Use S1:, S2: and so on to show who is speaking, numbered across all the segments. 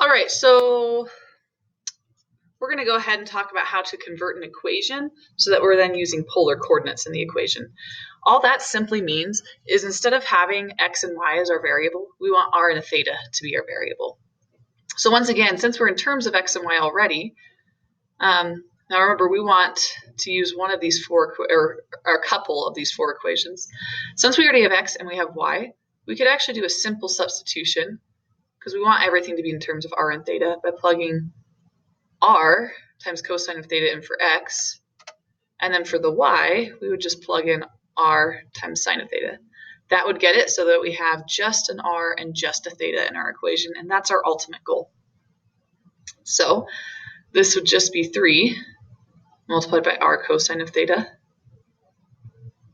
S1: All right, so we're going to go ahead and talk about how to convert an equation so that we're then using polar coordinates in the equation. All that simply means is instead of having x and y as our variable, we want r and theta to be our variable. So once again, since we're in terms of x and y already, now remember we want to use one of these four, or a couple of these four equations. Since we already have x and we have y, we could actually do a simple substitution because we want everything to be in terms of r and theta by plugging r times cosine of theta in for x, and then for the y, we would just plug in r times sine of theta. That would get it so that we have just an r and just a theta in our equation, and that's our ultimate goal. So this would just be 3 multiplied by r cosine of theta,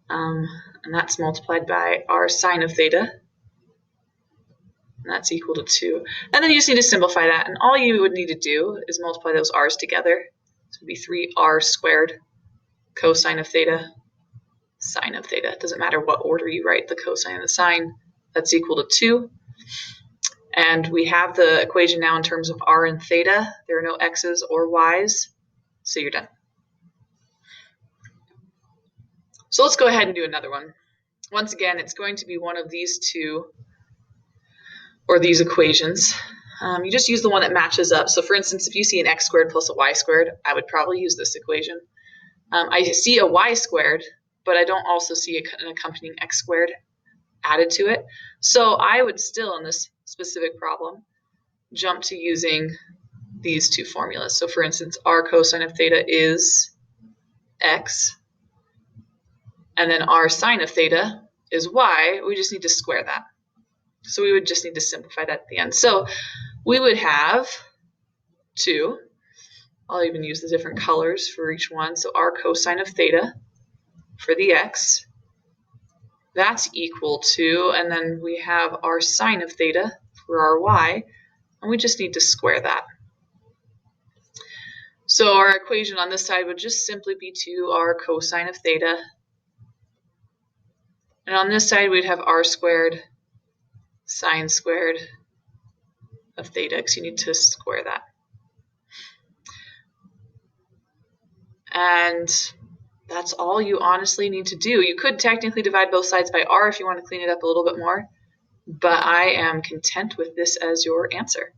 S1: and that's multiplied by r sine of theta, and that's equal to 2. And then you just need to simplify that, and all you would need to do is multiply those r's together. So it would be 3r squared cosine of theta sine of theta. It doesn't matter what order you write the cosine and the sine. That's equal to 2. And we have the equation now in terms of r and theta. There are no x's or y's, so you're done. So let's go ahead and do another one. Once again, it's going to be one of these two or these equations. You just use the one that matches up. So for instance, if you see an x squared plus a y squared, I would probably use this equation. I see a y squared, but I don't also see an accompanying x squared added to it. So I would still, in this specific problem, jump to using these two formulas. So for instance, r cosine of theta is x, and then r sine of theta is y. We just need to square that. So we would just need to simplify that at the end. So we would have 2. I'll even use the different colors for each one. So r cosine of theta for the x, that's equal to, and then we have r sine of theta for our y, and we just need to square that. So our equation on this side would just simply be 2r cosine of theta, and on this side we'd have r squared sine squared of theta, because you need to square that. And that's all you honestly need to do. You could technically divide both sides by r if you want to clean it up a little bit more, but I am content with this as your answer.